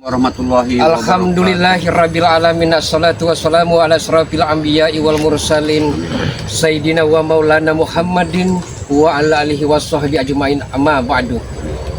warahmatullahi wabarakatuh. Alhamdulillahirabbil alamin, assalatu wassalamu ala asrofil anbiya'i wal mursalin sayyidina wa maulana Muhammadin wa ala alihi washabbihi ajmain, amma ba'du.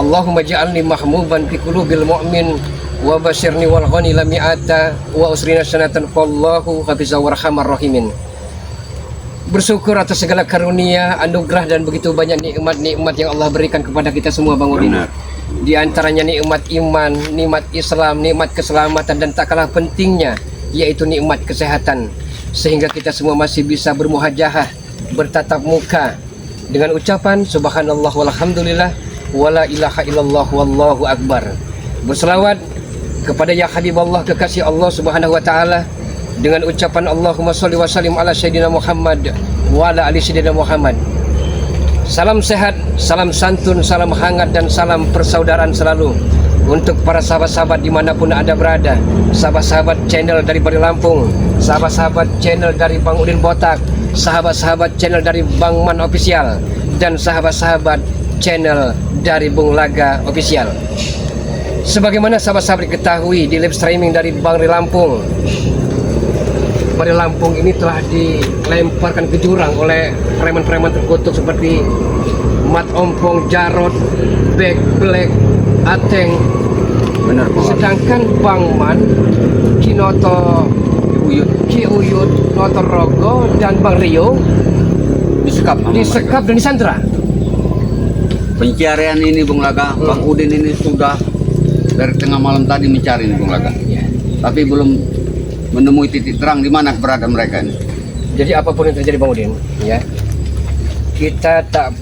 Allahumma ja'alni mahmuban fi qulubil mu'min wa basyirni wal ghani lam ya'ata wa usrina sanatan fallahu hafiza warhamar rahimin. Bersyukur atas segala karunia, anugerah dan begitu banyak nikmat-nikmat yang Allah berikan kepada kita semua, Bang Udin. Di antaranya nikmat iman, nikmat Islam, nikmat keselamatan, dan tak kalah pentingnya yaitu nikmat kesehatan, sehingga kita semua masih bisa bermuhajahah, bertatap muka dengan ucapan subhanallah walhamdulillah wala ilaha illallah wallahu akbar. Berselawat kepada ya Habiballah, kekasih Allah Subhanahu wa taala, dengan ucapan Allahumma sholli wa sallim ala sayyidina Muhammad wa ala ali sayyidina Muhammad. Salam sehat, salam santun, salam hangat, dan salam persaudaraan selalu untuk para sahabat-sahabat dimanapun Anda berada. Sahabat-sahabat channel dari Bari Lampung, sahabat-sahabat channel dari Bang Udin Botak, sahabat-sahabat channel dari Bang Man Official, dan sahabat-sahabat channel dari Bung Laga Official. Sebagaimana sahabat-sahabat ketahui, di live streaming dari Bari Lampung, Bari Lampung ini telah dilemparkan ke jurang oleh preman-preman terkutuk seperti Mat Ompong, Jarot, Bek, Black, Ateng. Benar, Pak. Sedangkan Bang Man, Kinoto, Ki Uyut, Noto Rogo, dan Bang Rio disekap dan disandra. Pencarian ini Bung Laga, Bang Udin ini sudah dari tengah malam tadi mencari nih Bung Laga. Tapi belum menemui titik terang di mana keberadaan mereka ini. Jadi apapun yang terjadi, Bang Udin, ya, kita tak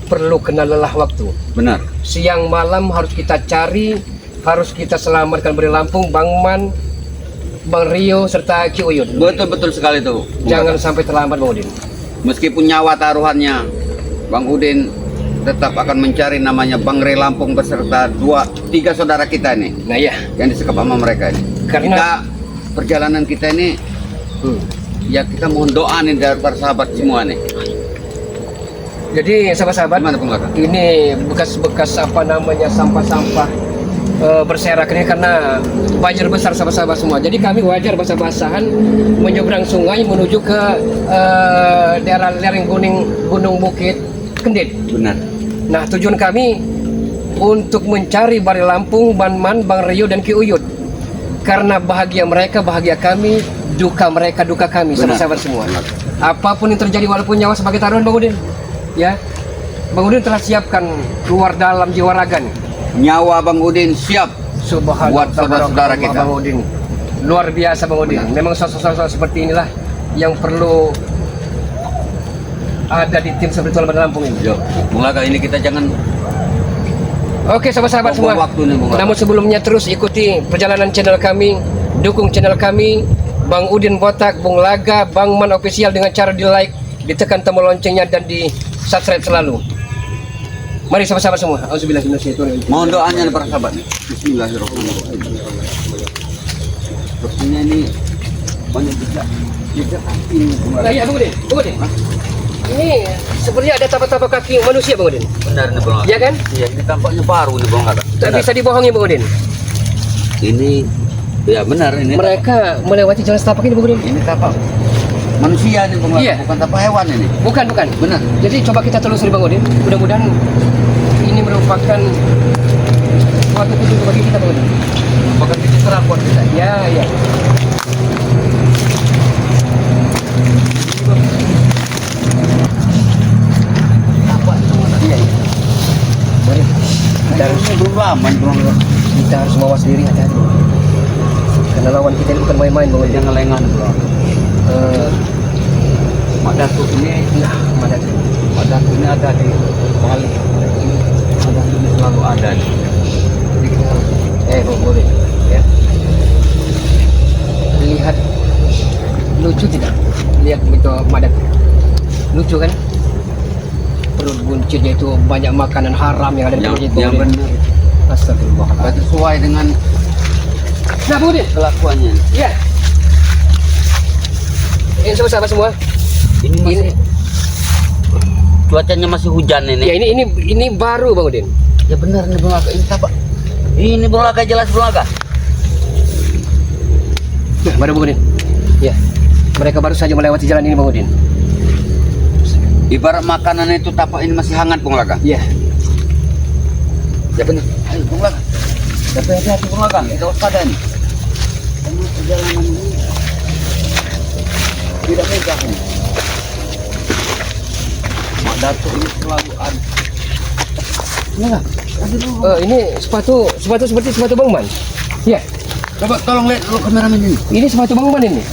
perlu kena lelah waktu. Benar. Siang malam harus kita cari, harus kita selamatkan Bari Lampung, Bang Man, Bang Rio, serta Ki Uyut. Betul sekali tuh, Bung Jangan Laga. sampai terlambat, Bang Udin. Meskipun nyawa taruhannya, Bang Udin tetap akan mencari namanya Bang Ray Lampung beserta 3 saudara kita ini Nah ya, yang disekap sama mereka ini. Karena- Perjalanan kita ini ya kita mohon doa nih dari para sahabat semua nih. jadi sahabat-sahabat, Gimana Bung Laga? ini bekas-bekas apa namanya sampah-sampah berserakan ini karena banjir besar, sahabat-sahabat semua. Jadi kami wajar basah-basahan menyeberang sungai menuju ke daerah lereng Gunung Bukit Kendit. Benar. Nah, tujuan kami untuk mencari Bari Lampung, Bang Man, Bang Rio, dan Ki Uyut. Karena bahagia mereka, bahagia kami, duka mereka, duka kami, Benar. sahabat-sahabat semua. Benar. Apapun yang terjadi, walaupun nyawa sebagai taruhan, Bang Udin, ya, Bang Udin telah siapkan luar dalam jiwa raga nih. Nyawa Bang Udin siap Subhanallah, buat saudara-saudara kita. Bang Udin, luar biasa, Bang Udin. Memang sosok-sosok seperti inilah yang perlu ada di tim spiritual Bari Lampung ini. Yo, Bung Laga, ini kita jangan Oke, sahabat-sahabat semua. buang waktu nih, Bung Laga. Namun sebelumnya terus ikuti perjalanan channel kami, dukung channel kami, Bang Udin Botak, Bung Laga, Bang Man Official, dengan cara di like, ditekan tombol loncengnya, dan di subscribe selalu. Mari sahabat-sahabat semua. Auzubillahi mohon doanya nih para sahabat nih. Bismillahirrahmanirrahim. Sepertinya ini banyak jejak kaki nih, Bung Laga. Nah, iya, Bang Udin. Bang Udin. Ini sepertinya ada tapak-tapak kaki manusia, Bang Udin. Benar nih Bung Laga. Iya kan? Iya, ini tampaknya baru nih Bung Laga. Tak Benar. bisa dibohongi, Bang Udin. Ini ya benar ini. Mereka melewati jalan setapak ini, Bang Udin. Ini tapak manusia nih Bung Laga, Iya. bukan tapak hewan ini. Bukan. Benar. Jadi coba kita telusuri, Bang Udin. Mudah-mudahan ini merupakan suatu petunjuk bagi kita, Bang Udin. Bukan titik terang buat kita. Ya. Tapak itu mana? Iya. Mari. Kita harus, Ini belum lama nih, Bung Laga. kita harus mawas diri, hati-hati. Karena lawan kita ini bukan main-main, Bang Udin. Jangan lengan Bung Laga. Mak Datuk ini, Nah, mana tuh? Mak Datuk ini ada di balik. Mak Datuk ini selalu ada nih. Jadi kita harus Bang Udin, ya. Lihat, lucu tidak? Lihat itu madat. Lucu kan? Perut buncitnya itu banyak makanan haram yang ada di perut itu. yang Bang Udin. benar. Astagfirullahaladzim. Sesuai dengan Nah, Bang Udin. kelakuannya. Iya. Ini sahabat semua. Ini masih cuacanya masih hujan ini. Ya ini baru, Bang Udin. Ya benar nih Bung Laga, ini tapak Ini Bung Laka, jelas Bung Laka. Nah, mana Bang Udin? Ya, mereka baru saja melewati jalan ini Bang Udin. Ibarat makanan itu tapak ini masih hangat Bung Laka. Ya, Ya benar. Ayo Bung Laka. Tapi hati-hati Bung Laka, kita waspada nih. Karena perjalanan ini tidak mudah ini. Mak Datuk ini selalu ada. ya. Ini sepatu seperti sepatu Bang Man. Ya, Coba tolong lihat dulu kameramen ini. ini sepatu Bang Man ini.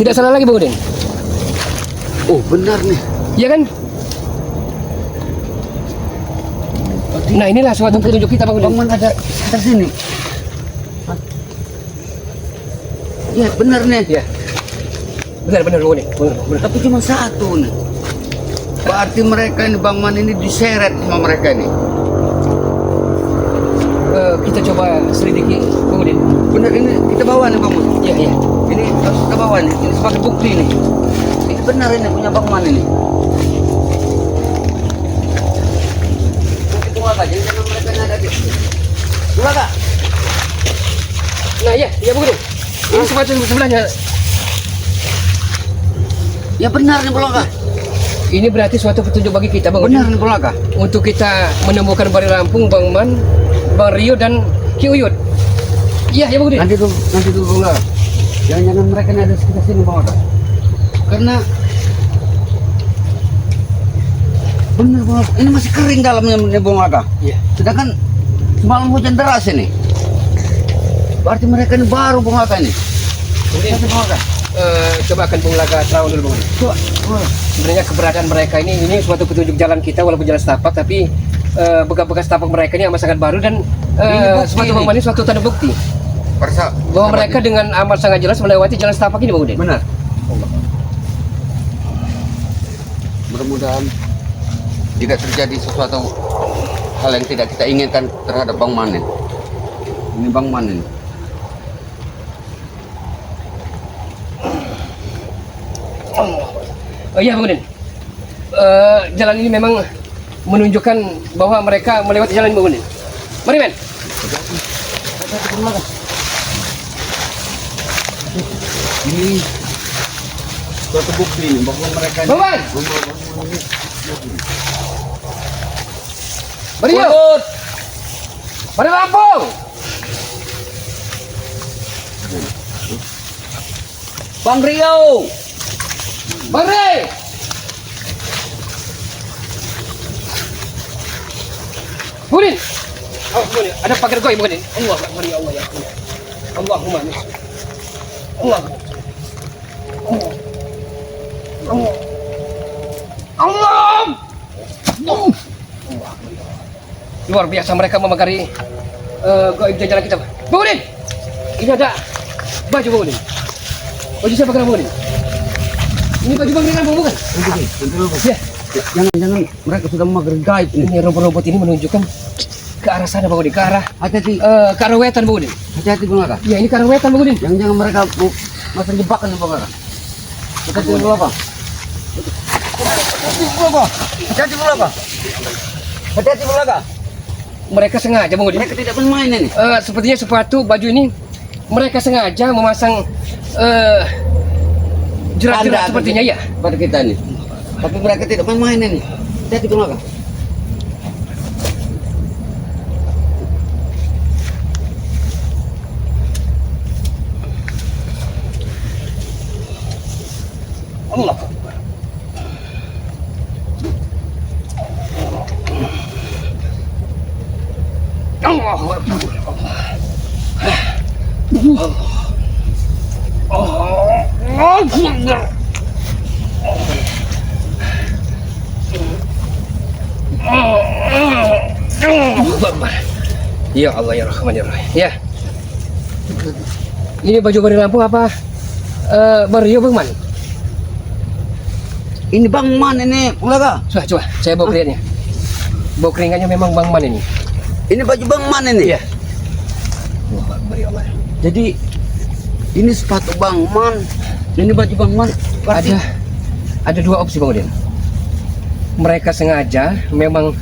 Tidak salah lagi Bang Udin. Oh benar nih. Iya kan? Nah inilah suatu petunjuk kita Bang Udin. Bang Man ada sekitar sini. Hah? Ya benar nih. Ya, benar Bang Udin. Benar. Tapi cuma satu nih. Berarti mereka ini Bang Man ini diseret sama mereka ini. Kita coba selidiki Bang Udin. Benar ini kita bawa nih Bang Man. Iya, iya. Ini harus kita bawa nih. Ini sebagai bukti nih. Ini benar ini punya Bang Man ini. Tunggu aja, jangan mereka ini ada di. Tunggu Kak. Nah, iya, iya Bang Udin. Ini sepatu sebelahnya. Ya benar nih Bang Kak. Ini berarti suatu petunjuk bagi kita Bang Benar Udin. nih Bang Kak. Untuk kita menemukan Bari Lampung, Bang Man, Bang Rio dan Ki Uyut. Iya, ya Bang Udin. Nanti dulu Bang Kak. Jangan mereka ini ada sekitar sini Bang Kak. Karena benar Bang Kak. Ini masih kering dalamnya nih Bang Kak. Iya. Sedangkan semalam hujan deras ini. Berarti mereka ini baru Bang Kak ini. Udin, Bang Kak. coba akan Bung Laga terawang dulu Bang Udin. Coba. Sebenarnya keberadaan mereka ini suatu petunjuk jalan kita walaupun jalan setapak, tapi bekas-bekas tapak mereka ini amat sangat baru dan Ini bukti suatu ini. Bang Man ini suatu tanda bukti bahwa mereka dengan amat sangat jelas melewati jalan setapak ini Bang Udin. benar. Mudah-mudahan jika terjadi sesuatu hal yang tidak kita inginkan terhadap Bang Man ini. Ini Bang Man ini. Oh iya Bang Udin. Jalan ini memang menunjukkan bahwa mereka melewati jalan ini Bang Udin. Mari men. Ini suatu bukti ini bahwa mereka ini. Bang Man. Mari yuk. Urut. Mari Lampung. Bang Rio. Mari. Budin. Oh, Budin. Ada pagar goy Budin. Allah Akbar ya Allah ya Allah. Allahumma amin. Allah. Allah. Allah. Allah. Luar biasa mereka memagari goib jalan kita. Budin. Ini ada baju Budin. Baju siapa kena Budin? Ini baju Bang Ringan bukan? Ya. Jangan mereka sudah memager gaib ini. Ini rumput-rumput ini menunjukkan ke arah sana Bang Udin, ke arah Hati-hati, ke arah wetan Bang Udin. hati-hati Bang Laka. Ya ini ke arah wetan Bang Udin. Jangan mereka masuk jebakan Bang Laka. Hati-hati Bang Laka. Hati-hati Bang Laka. Hati-hati Bang Laka. Mereka sengaja Bang Udin. Mereka tidak bermain ini. Sepertinya sepatu baju ini mereka sengaja memasang jerat-jerat Tanda sepertinya ya. pada kita ini. Tapi mereka tidak main-main ini. Hati-hati Bang Laka. Allah. Allahu Akbar. Allahu Akbar. Allahu Akbar. Ya Allah ya Rahman ya Rahim. Ya. Ini baju Bari Lampung apa? Bang Rio Bang Man. Ini Bang Man ini Bang Laka. Coba, saya bawa keringatnya. Bawa keringatnya memang Bang Man ini. Ini baju Bang Man ini. Iya. Allahu Akbar ya Allah. Jadi ini sepatu Bang Man. Ini baju Bang Man. Berarti Ada dua opsi Bang Udin. Mereka sengaja memang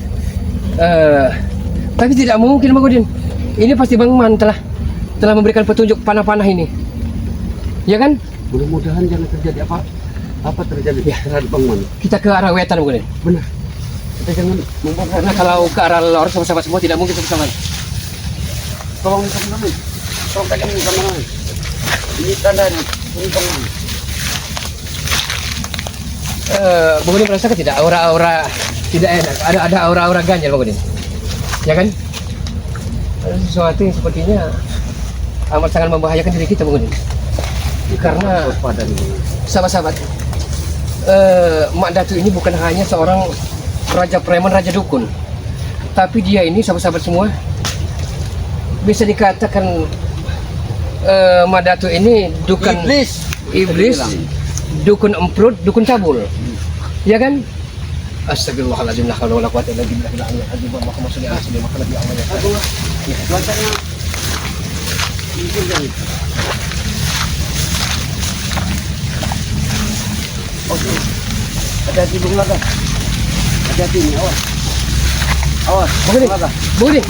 tapi tidak mungkin Bang Udin. Ini pasti Bang Man telah memberikan petunjuk panah-panah ini. Ya kan? Mudah-mudahan jangan terjadi apa terjadi terhadap Bang Man. Kita ke arah wetan mungkin. Benar. Kita jangan membuat Karena kalau ke arah lor sama-sama semua tidak mungkin sama-sama. tolong teman-teman. Tolong pegang teman-teman. Ini tandanya. Ini Bang Man. Bang Udin merasakan tidak aura-aura tidak enak? Ada aura-aura ganjil Bang Udin. Ya kan? Ada sesuatu yang sepertinya amat sangat membahayakan diri kita Bang Udin. Karena sahabat-sahabat, Mak Datu ini bukan hanya seorang raja preman, raja dukun, tapi dia ini sahabat-sahabat semua bisa dikatakan Mak Datu ini dukun iblis, dukun emprut, dukun cabul, ya kan? Astagfirullahaladzim, la haula wala quwwata illa billah. Muhammad sallallahu alaihi wasallam. Cuacanya mungkin jadi. Oke. Hati-hati Bung Lada. Hati-hati ini, awas. Awas. Bang Udin, Lada. Bang Udin,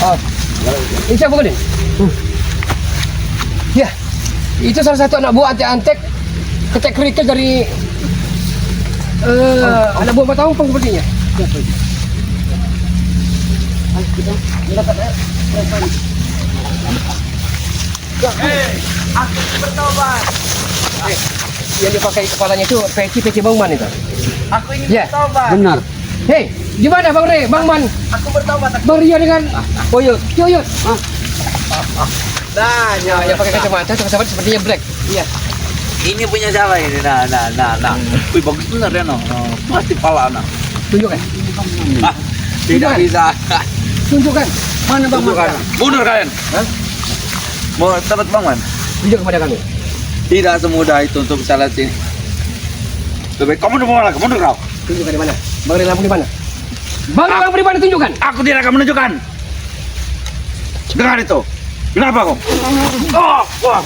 Awas. ini siapa Bang Udin? Ya, itu salah satu anak buah antek-antek ketek kerikil dari anak buah Mataung sepertinya. Ayo kita mendapat air. Aku bertobat. Yang dipakai kepalanya itu peci Bang Man itu. Aku ingin Ya. bertobat. Benar. Hei, gimana Bang Re, Bang Man, Aku bertobat. Bang Rio dengan Oyot, Oyot. Nah, Yang pakai kacamata sahabat sepertinya black. Iya. ini punya siapa ini? Nah. Wih, bagus benar ya, no. Pasti pala, nah. Tunjukkan, Ah, tidak Bukan. bisa. tunjukkan. Mana Bang Man? Tunjukkan. Mundur kalian. Hah? Mau tempat Bang Man? Tunjuk kepada kami. Tidak semudah itu untuk bisa lihat sini. Lebih kamu mundur malah, mundur kau. Tunjukkan di mana? Bang Re lampu di mana? Bang Re lampu di mana? Tunjukkan. Aku tidak akan menunjukkan. Dengar itu. Kenapa kau? Wah.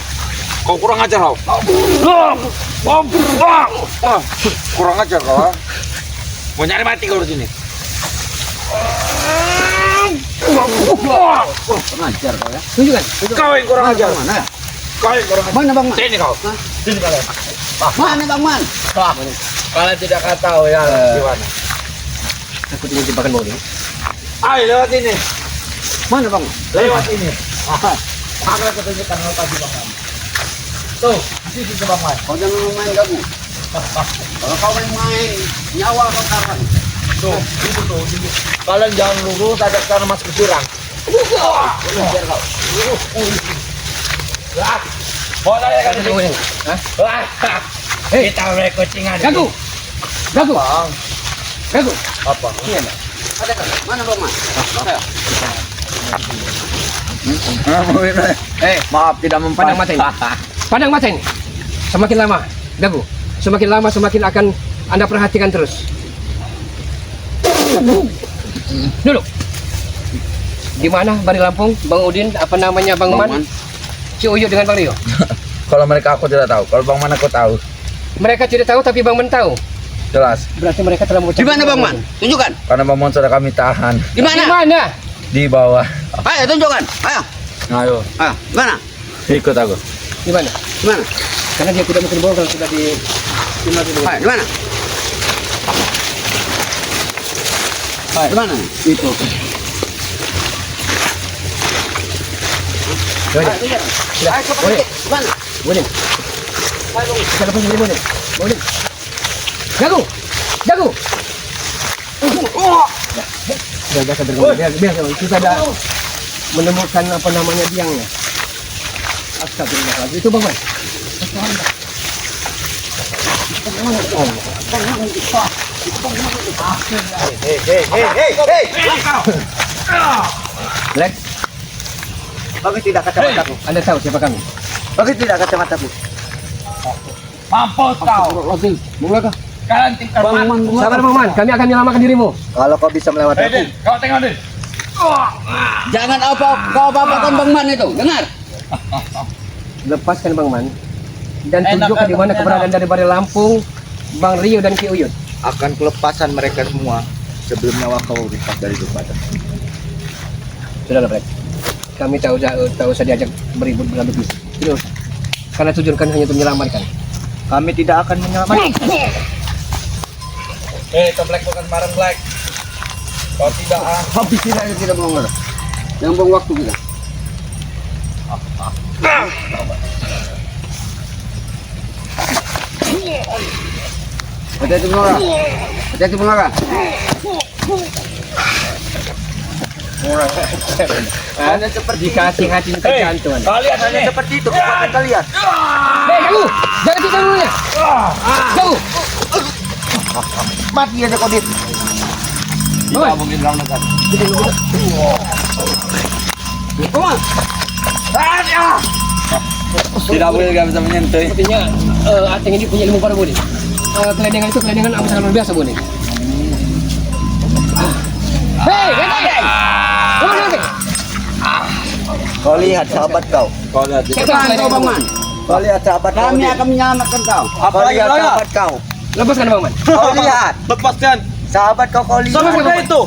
Kau kurang ajar kau. Kurang ajar kau. Ha? Mau nyari mati kau di sini. Pengajar kau ya. Tunjukkan. Kau yang kurang ajar. Mana? Kau yang kurang ajar. Mana Bang Man? Sini kau. Sini kalian. Mana Bang Man? Kalian tidak akan tahu ya di mana. Aku ingin jebakan Bang Re. Ayo lewat ini. Mana Bang? Lewat ini. Aku akan tunjukkan apa di Bang. Tuh, di situ Bang Man. Kau jangan main gabung. Kalau kau main nyawa kau taruhan. Tuh, itu tuh. Kalian jangan lurus ada karena masuk ke jurang. Biar kau. Mau tanya kan Bang Re. Hah? Hei, kita kucingan. Gagu. Gagu. Gagu. Apa? Iya, Mbak. Ada kan? Mana Bang Man? Ayo. Maaf tidak mempan. Pandang mata ini. Pandang mata ini. Semakin lama, Gagu. Semakin lama semakin akan Anda perhatikan terus. Dulu. Di mana Bari Lampung, Bang Udin, apa namanya Bang Man? Si Uyut dengan Bang Rio. Kalau mereka aku tidak tahu. Kalau Bang Man aku tahu. Mereka tidak tahu tapi Bang Man tahu. Jelas. Berarti mereka telah mengucapkan. Di mana Bang Man? Tunjukkan. Karena Bang Man sudah kami tahan Di Di mana? mana? di bawah. Ayo tunjukkan. Ayo. Ayo, Ayo. Di mana? ikut aku. Di mana? Di mana? Karena dia tidak mungkin bohong kalau sudah di Ayo, di mana? Hai. Di mana? Itu. Boleh. Ayo, tunjukkan. Sudah. Ayo, coba Boleh. dikit. Di mana? Boleh. Ayo, Bang. Kita lepas dulu boleh. Boleh. Gagu. Gagu. Biar bergabung. Biar kita ada menemukan apa namanya biangnya. Astagfirullahaladzim. Itu Bang Man. Hei. Black, Bagi tidak kacamataku. Anda tahu siapa kami? Bagi tidak kacamataku. Mampus kau. Mulai kah? Kalian tinggal Bang Man, Sabar Bang Man, kami akan menyelamatkan dirimu. Kalau kau bisa melewati aku. Kau tengok Din. Jangan kau apa-apakan Bang Man itu. Dengar? Lepaskan Bang Man dan Enak, tunjukkan di mana enak. keberadaan dari Bari Lampung, Bang Rio dan Ki Uyut. Akan kelepasan mereka semua sebelum nyawa kau lepas dari badan. Sudahlah Black. Kami tak usah diajak beribut berlebih. Tidak usah. Karena tujuan kami hanya untuk menyelamatkan. Kami tidak akan menyelamatkan. Itu Black bukan bareng Black. Kau tidak Habis tidak mau ngomong. Yang buang waktu kita. Hati-hati penolakan. Hati-hati penolakan. Anda seperti hati-hati kerjaan tuan. Kalian hanya seperti itu kekuatan kalian. Hei kamu, jangan kita dulunya. Jauh. Mati aja kau, Dit. Tidak mungkin dalam negara. Tidak boleh gak bisa menyentuh. Sepertinya Ateng ini punya ilmu baru, Boni. Kelendengan itu kelendengan amat sangat luar biasa, Boni. Hei, Ateng! Kemana, Ateng? Kau lihat sahabat kau. Kau lihat. Cepat kau Bang Man. Kau lihat sahabat kau. Kami Dit. akan menyelamatkan kau. Apa Kau lagi lihat Braga? sahabat kau. Lepaskan Bang Man. Kau lihat Lepaskan. sahabat kau lihat. Sama Sama. itu.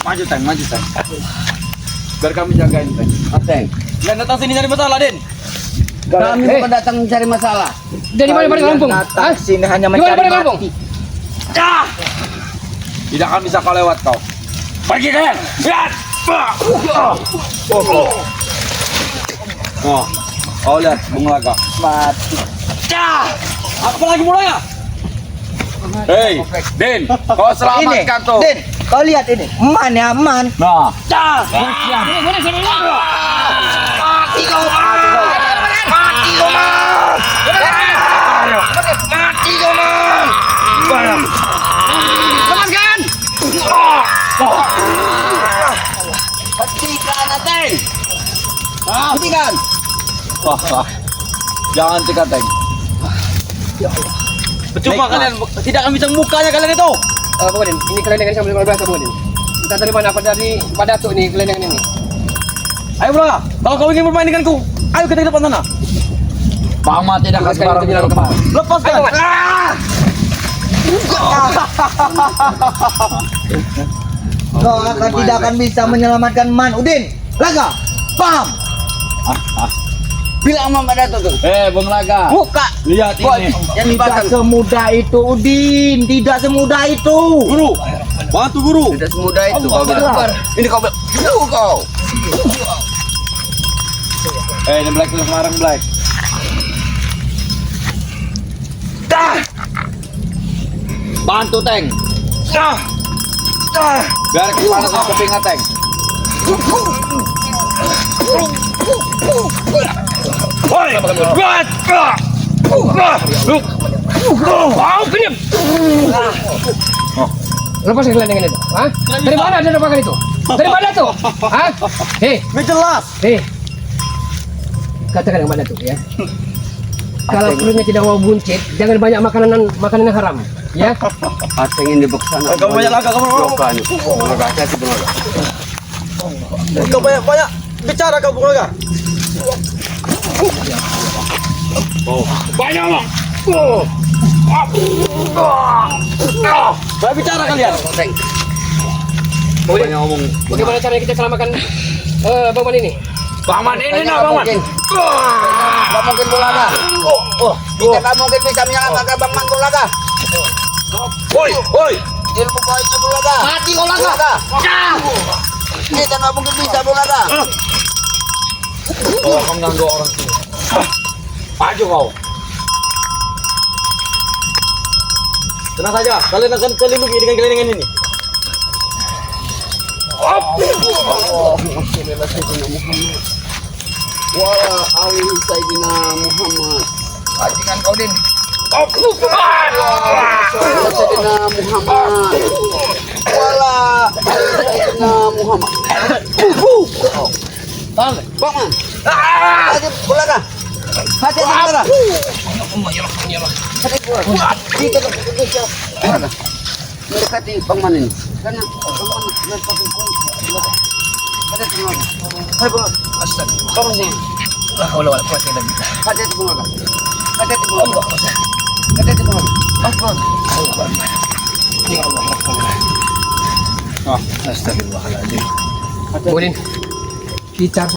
Maju Teng, maju Teng. Biar kami jagain Teng. Ateng. Dan datang sini cari masalah, Den. Kami Hei. bukan datang mencari masalah. Dari mana pada Lampung? Datang Hah? sini hanya Di mana mencari pada Lampung? mati. Tidak akan bisa kau lewat kau. Pergi kalian. Lihat. Oh, kau lihat Bung Laga. Mati. Apa lagi mulai? Hei, Den, kau selamatkan tuh. Din, kau lihat ini. Man ya, man. Nah, Mati kau, man. Mati kau, man. Mati kau, man. Lepaskan! Hentikan Ateng. Hentikan. jangan cekat Teng. Percuma kalian, tidak akan bisa mukanya kalian itu. Pak Bodin, ini kelendengan yang luar biasa, Pak Bodin. Entah dari mana, apa dari Pak Datuk nih kelendengan ini. Ayo bro, kalau kau ingin bermain denganku, ayo kita ke depan sana. Pama tidak akan Lepaskan sembarang itu, di Bilang. depan. Lepaskan. Ayo, Mat. Kau tidak akan bisa menyelamatkan Man. Udin, Laga, paham? Bilang sama Mbak Dato tuh. Bung Laga. Buka. Lihat ini. Yang Tidak dipasang. semudah itu, Udin. Tidak semudah itu. Guru, bantu guru. Tidak semudah itu kau bilang. Akbar. Ini kau bilang. Jauh kau. Ini Black itu semarang Black. Bantu Teng. Biar panas sama kupingnya Teng. Hoi, Lepaskan kelendengan itu. Hah? Dari mana ada lepaskan itu? Dari mana tuh? Hah? Hei, Ini jelas. hei. Katakan kepada Datuk ya. Kalau perutnya tidak mau buncit, jangan banyak makanan yang haram. Ya. Ateng ini beksana. Kamu banyak laga, kamu. Bukan. Penolakan. Hati-hati penolakan. Kau banyak bicara kau Bung Laga. Banyak lah. Banyak bicara kalian. Ateng. Banyak ngomong. Bagaimana caranya kita selamatkan Bang Man ini? Bang Man ini nak Bang Man. Gak mungkin Bulaga. Kita gak mungkin bisa menyelamatkan Bang Man Bulaga. Woi, woi. Ilmu poinnya Bulaga. Mati kau, Laga. Kita gak mungkin bisa Bulaga. Kau akan mengganggu orang sini. Maju kau. Tenang saja, kalian akan terlindungi dengan kelendengan ini. Wala ali Sayyidina Muhammad. Ajikan kau din. Sayyidina Muhammad. Wala ali Sayyidina Muhammad. Bang Man. Hati Bulaga. Hati Bulaga. Hati Bulaga. Kita bisa Bulaga. Mendekati Bang Man ini. Karena Bang Man mendekati Bulaga. Hati Bulaga. Hai Bulaga. Astagfirullah. Tolong sini. La haula wala quwwata illa billah. Hati Bulaga. Hati Bulaga. Hati Bulaga. Akbar. Ya Allah, Astagfirullahaladzim. Udin. Dicat